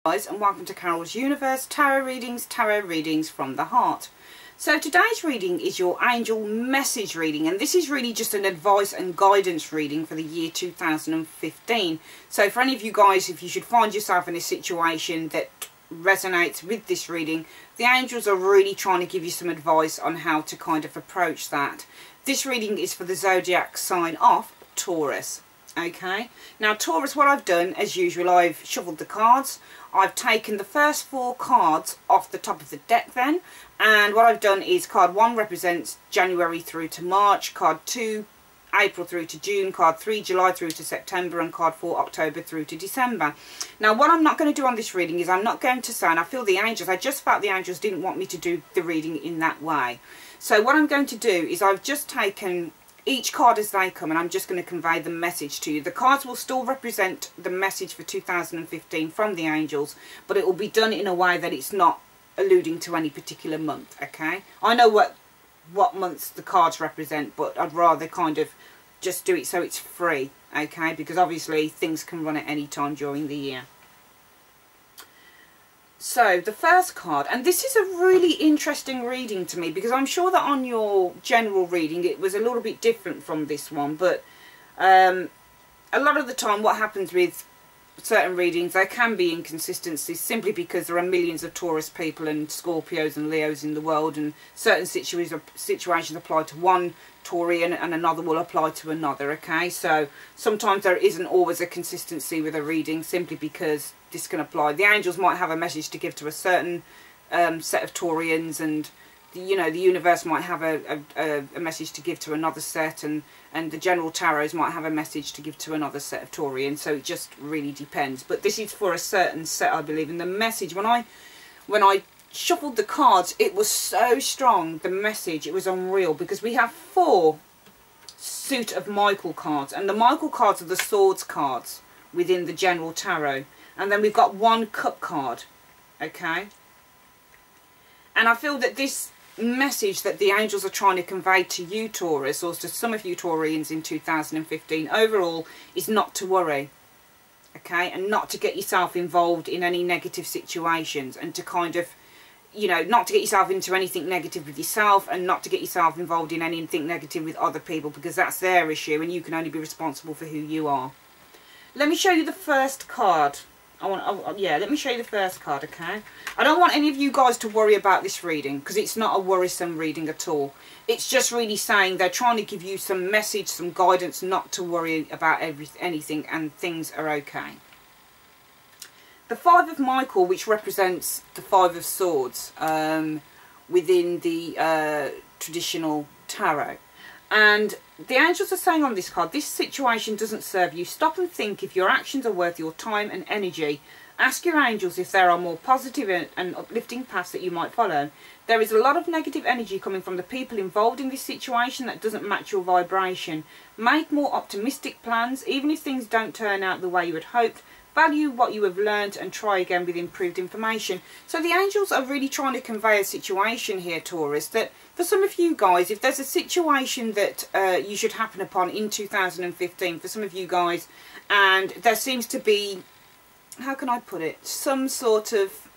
Guys, and welcome to Carol's Universe Tarot Readings from the Heart. So today's reading is your angel message reading, and this is really just an advice and guidance reading for the year 2015. So for any of you guys, if you should find yourself in a situation that resonates with this reading, the angels are really trying to give you some advice on how to kind of approach that. This reading is for the zodiac sign of Taurus. Okay, now Taurus, what I've done as usual, I've shuffled the cards. I've taken the first 4 cards off the top of the deck then, and what I've done is card 1 represents January through to March, card 2 April through to June, card 3 July through to September, and card 4 October through to December. Now what I'm not going to do on this reading is I'm not going to say, and I just felt the angels didn't want me to do the reading in that way. So what I'm going to do is I've just taken each card as they come, and I'm just going to convey the message to you. The cards will still represent the message for 2015 from the angels, but it will be done in a way that it's not alluding to any particular month, okay? I know what months the cards represent, but I'd rather kind of just do it so it's free, okay? Because obviously things can run at any time during the year. So the first card, and this is a really interesting reading to me, because I'm sure that on your general reading it was a little bit different from this one, but a lot of the time what happens with certain readings, there can be inconsistencies simply because there are millions of Taurus people and Scorpios and Leos in the world, and certain situations apply to one Taurian and another will apply to another, okay? So sometimes there isn't always a consistency with a reading simply because this can apply. The angels might have a message to give to a certain set of Taurians, and the universe might have a message to give to another set, and the general tarots might have a message to give to another set of Taurians. So it just really depends. But this is for a certain set, I believe. And the message, when I shuffled the cards, it was so strong, the message, it was unreal, because we have 4 suit of Michael cards, and the Michael cards are the swords cards within the general tarot, and then we've got 1 cup card, okay? And I feel that this message that the angels are trying to convey to you, Taurus, or to some of you Taurians in 2015 overall, is not to worry, okay? And not to get yourself involved in any negative situations, and to kind of, not to get yourself into anything negative with yourself, and not to get yourself involved in anything negative with other people, because that's their issue and you can only be responsible for who you are. Let me show you the first card. Let me show you the first card, okay? I don't want any of you guys to worry about this reading, because it's not a worrisome reading at all. It's just really saying they're trying to give you some message, some guidance, not to worry about anything, and things are okay. The 5 of Michael, which represents the 5 of Swords within the traditional tarot. And the angels are saying on this card, this situation doesn't serve you. Stop and think if your actions are worth your time and energy. Ask your angels if there are more positive and uplifting paths that you might follow. There is a lot of negative energy coming from the people involved in this situation that doesn't match your vibration. Make more optimistic plans, even if things don't turn out the way you had hoped. Value what you have learned and try again with improved information. So the angels are really trying to convey a situation here, Taurus, that for some of you guys, if there's a situation that you should happen upon in 2015 for some of you guys, and there seems to be, how can I put it, some sort of,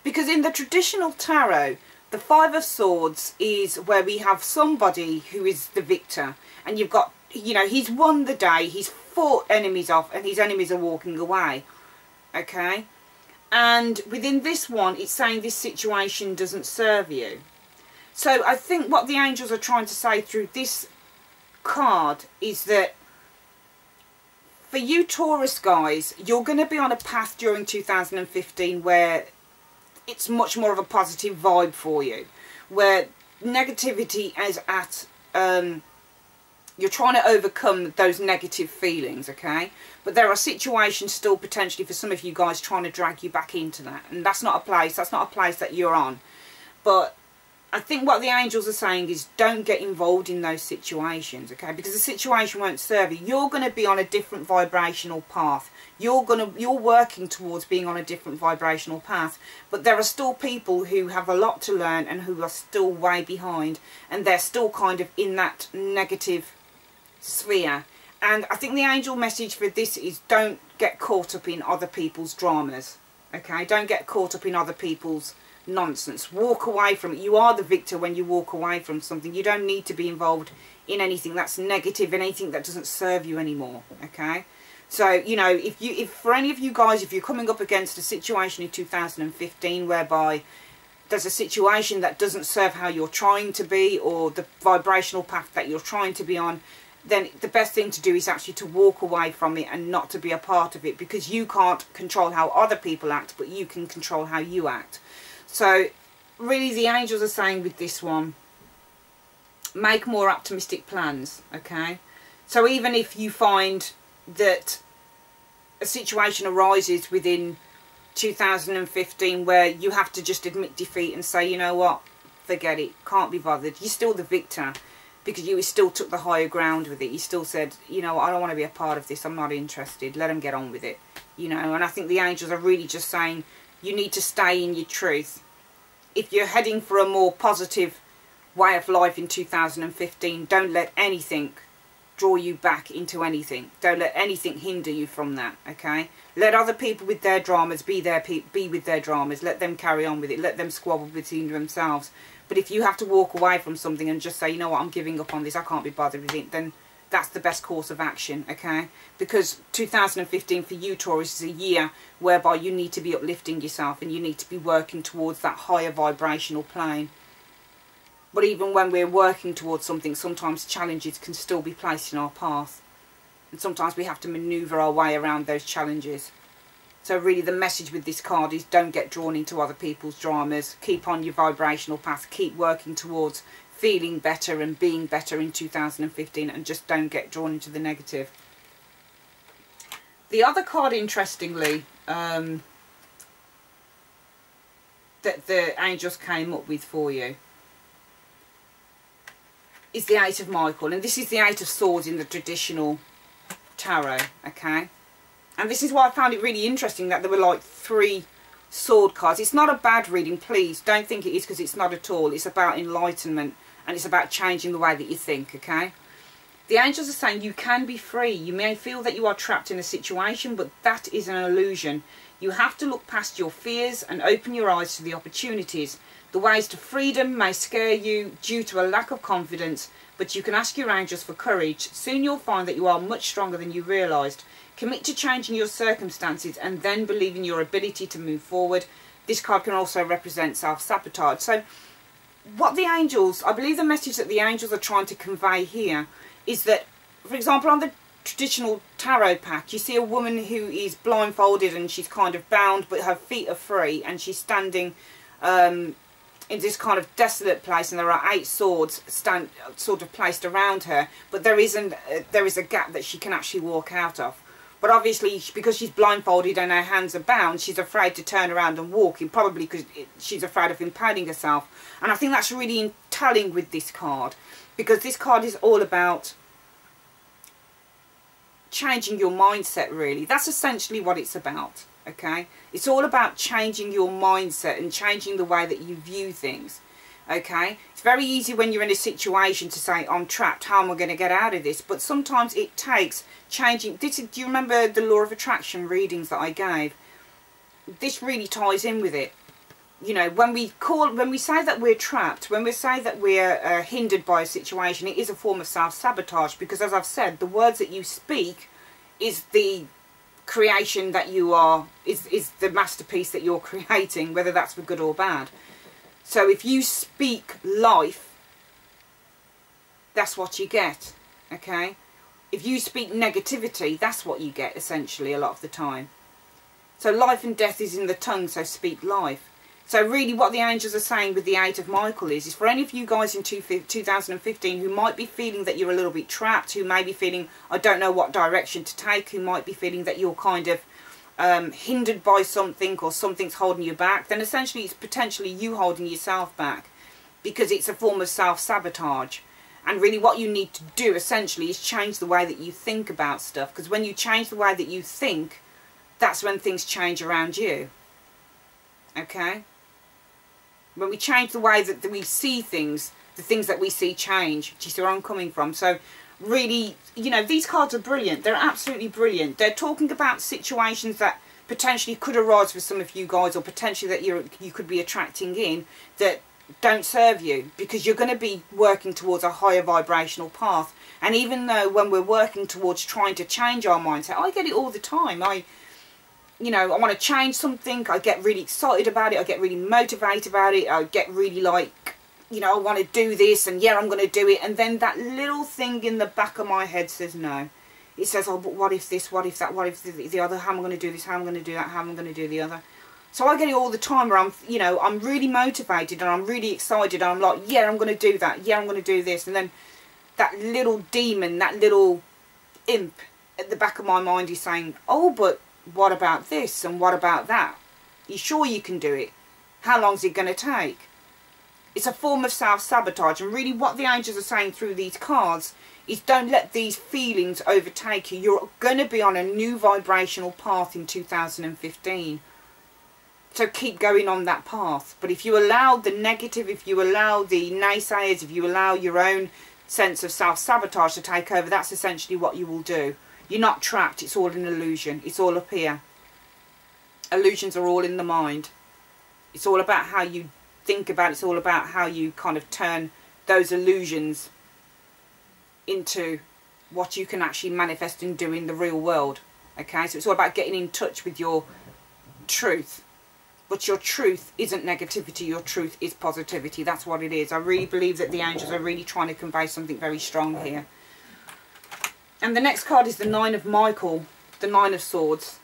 because in the traditional tarot, the 5 of Swords is where we have somebody who is the victor, and you've got, he's won the day, he's fought enemies off, and his enemies are walking away, okay? And within this one, it's saying this situation doesn't serve you. So I think what the angels are trying to say through this card is that for you Taurus guys, you're going to be on a path during 2015 where it's much more of a positive vibe for you, where negativity is at, you're trying to overcome those negative feelings, okay? But there are situations still potentially for some of you guys trying to drag you back into that, and that's not a place that you're on. But I think what the angels are saying is don't get involved in those situations, okay? Because the situation won't serve you. You're going to be on a different vibrational path. You're working towards being on a different vibrational path. But there are still people who have a lot to learn and who are still way behind, and they're still kind of in that negative sphere. And I think the angel message for this is don't get caught up in other people's dramas, Okay, don't get caught up in other people's nonsense. Walk away from it. You are the victor when you walk away from something. You don't need to be involved in anything that's negative, anything that doesn't serve you anymore. Okay, so you know, if for any of you guys, if you're coming up against a situation in 2015 whereby there's a situation that doesn't serve how you're trying to be, or the vibrational path that you're trying to be on, then the best thing to do is actually to walk away from it and not to be a part of it, because you can't control how other people act, but you can control how you act. So really the angels are saying with this one, make more optimistic plans. Okay, so even if you find that a situation arises within 2015 where you have to just admit defeat and say, you know what, forget it, can't be bothered, you're still the victor, because you still took the higher ground with it. You still said, you know, I don't want to be a part of this, I'm not interested, let them get on with it, you know. And I think the angels are really just saying you need to stay in your truth. If you're heading for a more positive way of life in 2015, don't let anything draw you back into anything. Don't let anything hinder you from that. Okay, let other people with their dramas be with their dramas. Let them carry on with it. Let them squabble between themselves. But if you have to walk away from something and just say, you know what, I'm giving up on this, I can't be bothered with it, then that's the best course of action. Okay, because 2015 for you, Taurus, is a year whereby you need to be uplifting yourself and you need to be working towards that higher vibrational plane. But even when we're working towards something, sometimes challenges can still be placed in our path. And sometimes we have to manoeuvre our way around those challenges. So really the message with this card is don't get drawn into other people's dramas. Keep on your vibrational path. Keep working towards feeling better and being better in 2015. And just don't get drawn into the negative. The other card, interestingly, that the angels came up with for you is the Eight of Michael, and this is the Eight of Swords in the traditional tarot. Okay, and this is why I found it really interesting that there were like 3 sword cards. It's not a bad reading, please don't think it is, because it's not at all. It's about enlightenment and it's about changing the way that you think. Okay, the angels are saying you can be free. You may feel that you are trapped in a situation, but that is an illusion. You have to look past your fears and open your eyes to the opportunities. The ways to freedom may scare you due to a lack of confidence, but you can ask your angels for courage. Soon you'll find that you are much stronger than you realised. Commit to changing your circumstances and then believe in your ability to move forward. This card can also represent self-sabotage. So what the angels, I believe the message that the angels are trying to convey here is that, for example, on the traditional tarot pack, you see a woman who is blindfolded and she's kind of bound, but her feet are free, and she's standing in this kind of desolate place, and there are 8 swords sort of placed around her, but there is a gap that she can actually walk out of. But obviously, because she's blindfolded and her hands are bound, she's afraid to turn around and walk, and probably because she's afraid of impaling herself. And I think that's really telling with this card, because this card is all about changing your mindset, really. That's essentially what it's about. Okay, it's all about changing your mindset and changing the way that you view things. Okay, it's very easy when you're in a situation to say, I'm trapped, how am I going to get out of this? But sometimes it takes changing. Do you remember the law of attraction readings that I gave? This really ties in with it. You know, when we say that we're trapped, when we say that we're hindered by a situation, it is a form of self-sabotage, because as I've said, the words that you speak is the creation that you are, is the masterpiece that you're creating, whether that's for good or bad. So if you speak life, that's what you get. Okay, if you speak negativity, that's what you get, essentially, a lot of the time. So life and death is in the tongue, so speak life. So really what the angels are saying with the Eight of Michael is for any of you guys in 2015 who might be feeling that you're a little bit trapped, who may be feeling, I don't know what direction to take, who might be feeling that you're kind of hindered by something, or something's holding you back, then essentially it's potentially you holding yourself back, because it's a form of self-sabotage. And really what you need to do essentially is change the way that you think about stuff, because when you change the way that you think, that's when things change around you. Okay? When we change the way that we see things, the things that we see change. Do you see where I'm coming from? So really, you know, these cards are brilliant. They're absolutely brilliant. They're talking about situations that potentially could arise for some of you guys, or potentially that you could be attracting in, that don't serve you, because you're going to be working towards a higher vibrational path. And even though when we're working towards trying to change our mindset, I get it all the time. I want to change something, I get really excited about it, I get really motivated about it, I get really like, I want to do this, and yeah, I'm going to do it. And then that little thing in the back of my head says no. It says, oh, but what if this, what if that, what if the other, how am I going to do this, how am I going to do that, how am I going to do the other? So I get it all the time where I'm really motivated and I'm really excited and I'm like, yeah, I'm going to do that, yeah, I'm going to do this. And then that little demon, that little imp at the back of my mind is saying, oh, but what about this and what about that? You sure you can do it? How long's it going to take? It's a form of self-sabotage. And really what the angels are saying through these cards is, don't let these feelings overtake you. You're going to be on a new vibrational path in 2015. So keep going on that path. But if you allow the negative, if you allow the naysayers, if you allow your own sense of self-sabotage to take over, that's essentially what you will do. You're not trapped. It's all an illusion. It's all up here. Illusions are all in the mind. It's all about how you think about it. It's all about how you kind of turn those illusions into what you can actually manifest and do in the real world. Okay, so it's all about getting in touch with your truth. But your truth isn't negativity, your truth is positivity. That's what it is. I really believe that the angels are really trying to convey something very strong here. And the next card is the Nine of Michael, the Nine of Swords,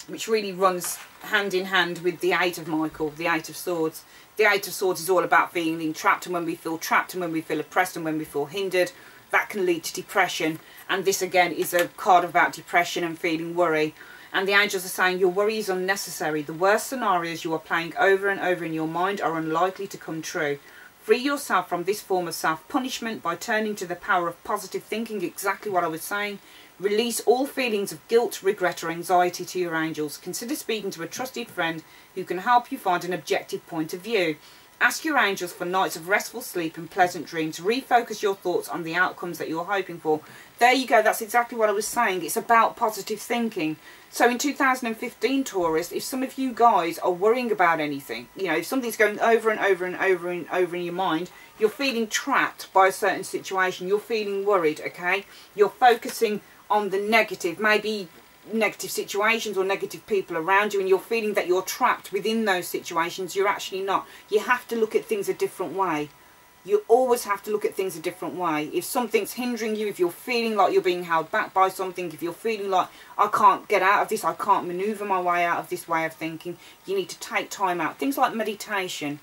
which really runs hand in hand with the Eight of Michael, the Eight of Swords. The Eight of Swords is all about feeling trapped, and when we feel trapped and when we feel oppressed and when we feel hindered, that can lead to depression. And this again is a card about depression and feeling worry. And the angels are saying your worry is unnecessary. The worst scenarios you are playing over and over in your mind are unlikely to come true. Free yourself from this form of self-punishment by turning to the power of positive thinking, exactly what I was saying. Release all feelings of guilt, regret or anxiety to your angels. Consider speaking to a trusted friend who can help you find an objective point of view. Ask your angels for nights of restful sleep and pleasant dreams. Refocus your thoughts on the outcomes that you're hoping for. There you go, that's exactly what I was saying. It's about positive thinking. So in 2015, Taurus, if some of you guys are worrying about anything, if something's going over and over and over and over in your mind, you're feeling trapped by a certain situation, you're feeling worried, okay? You're focusing on the negative, maybe negative situations or negative people around you, and you're feeling that you're trapped within those situations. You're actually not. You have to look at things a different way. You always have to look at things a different way. If something's hindering you, if you're feeling like you're being held back by something, if you're feeling like, I can't get out of this, I can't maneuver my way out of this way of thinking, you need to take time out. Things like meditation,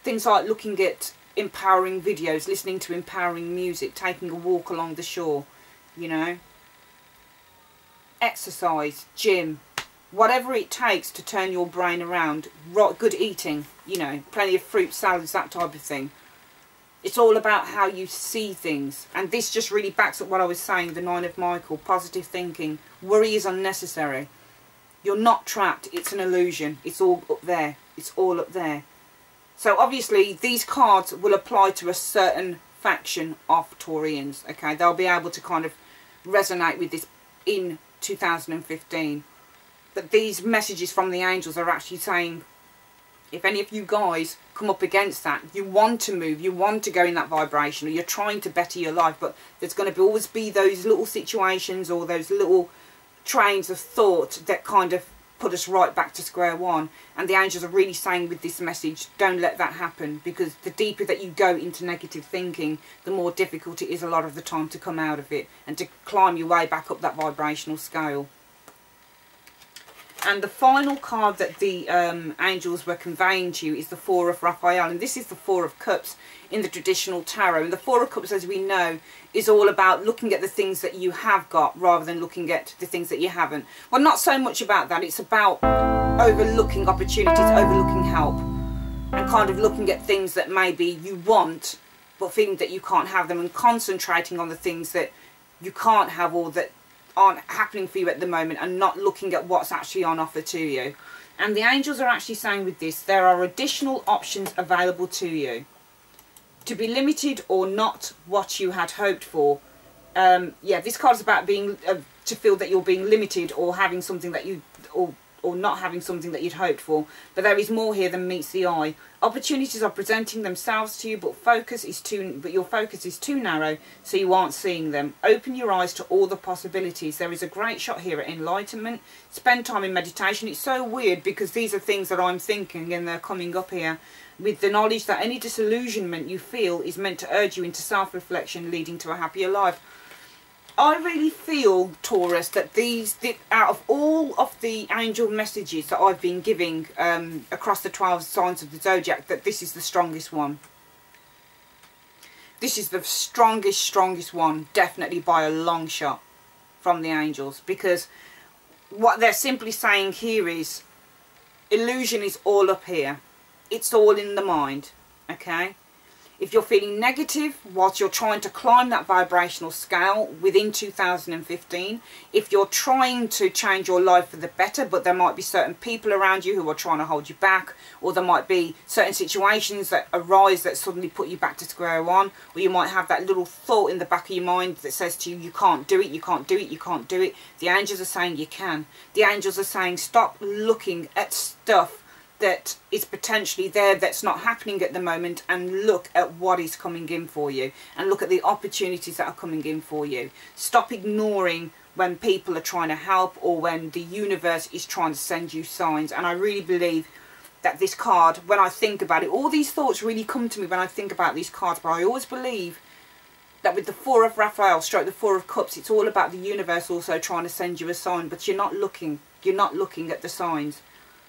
things like looking at empowering videos, listening to empowering music, taking a walk along the shore, exercise, gym, whatever it takes to turn your brain around. Good eating, plenty of fruit, salads, that type of thing. It's all about how you see things. And this just really backs up what I was saying, the Nine of Michael, positive thinking. Worry is unnecessary. You're not trapped. It's an illusion. It's all up there. It's all up there. So obviously these cards will apply to a certain faction of Taurians. Okay, they'll be able to kind of resonate with this in 2015. But these messages from the angels are actually saying, if any of you guys come up against that, you want to move, you want to go in that vibration, or you're trying to better your life, but there's going to always be those little situations or those little trains of thought that kind of put us right back to square one. And the angels are really saying with this message, don't let that happen, because the deeper that you go into negative thinking, the more difficult it is a lot of the time to come out of it and to climb your way back up that vibrational scale. And the final card that the angels were conveying to you is the Four of Raphael. And this is the Four of Cups in the traditional tarot. And the Four of Cups, as we know, is all about looking at the things that you have got rather than looking at the things that you haven't. Well, not so much about that. It's about overlooking opportunities, overlooking help, and kind of looking at things that maybe you want, but feeling that you can't have them, and concentrating on the things that you can't have or that aren't happening for you at the moment, and not looking at what's actually on offer to you. And the angels are actually saying with this, there are additional options available to you. To be limited or not what you had hoped for. Yeah, this card is about being to feel that you're being limited or having something that you or not having something that you'd hoped for, but there is more here than meets the eye. Opportunities are presenting themselves to you, but your focus is too narrow, so you aren't seeing them. Open your eyes to all the possibilities. There is a great shot here at enlightenment. Spend time in meditation. It's so weird because these are things that I'm thinking and they're coming up here, with the knowledge that any disillusionment you feel is meant to urge you into self-reflection, leading to a happier life. I really feel, Taurus, that out of all of the angel messages that I've been giving across the 12 signs of the zodiac, that this is the strongest one. This is the strongest one, definitely by a long shot, from the angels. Because what they're simply saying here is, illusion is all up here. It's all in the mind, okay? If you're feeling negative whilst you're trying to climb that vibrational scale within 2015, if you're trying to change your life for the better, but there might be certain people around you who are trying to hold you back, or there might be certain situations that arise that suddenly put you back to square one, or you might have that little thought in the back of your mind that says to you, you can't do it, you can't do it, you can't do it. The angels are saying you can. The angels are saying stop looking at stuff that is potentially there that's not happening at the moment, and look at what is coming in for you, and look at the opportunities that are coming in for you. Stop ignoring when people are trying to help, or when the universe is trying to send you signs. And I really believe that this card, when I think about it, all these thoughts really come to me when I think about these cards, but I always believe that with the Four of Raphael stroke the Four of Cups, it's all about the universe also trying to send you a sign, but you're not looking at the signs.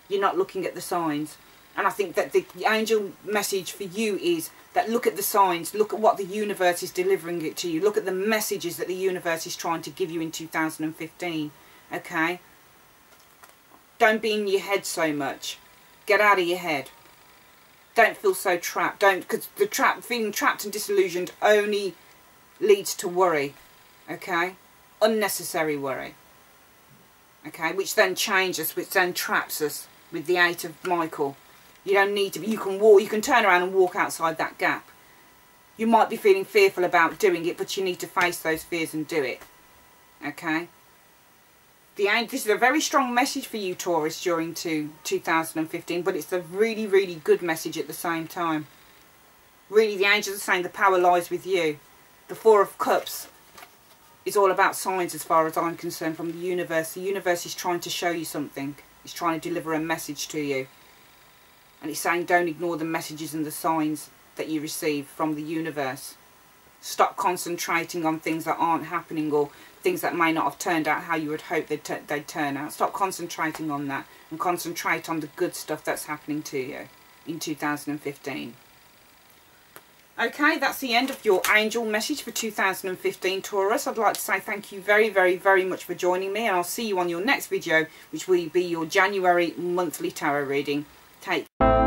You're not looking at the signs. And I think that the angel message for you is that look at the signs, look at what the universe is delivering it to you, look at the messages that the universe is trying to give you in 2015, okay? Don't be in your head so much. Get out of your head. Don't feel so trapped. Because feeling trapped and disillusioned only leads to worry, okay? Unnecessary worry, okay? Which then changes, which then traps us. With the 8 of Michael, you don't need to. You can turn around and walk outside that gap. You might be feeling fearful about doing it, but you need to face those fears and do it. Okay. This is a very strong message for you, Taurus, during 2015, but it's a really, really good message at the same time. Really, the angels are saying the power lies with you. The Four of Cups is all about signs as far as I'm concerned from the universe. The universe is trying to show you something. It's trying to deliver a message to you. And it's saying don't ignore the messages and the signs that you receive from the universe. Stop concentrating on things that aren't happening, or things that may not have turned out how you would hope they'd turn out. Stop concentrating on that and concentrate on the good stuff that's happening to you in 2015. Okay, that's the end of your angel message for 2015, Taurus. I'd like to say thank you very, very, very much for joining me, and I'll see you on your next video, which will be your January monthly tarot reading. Take care.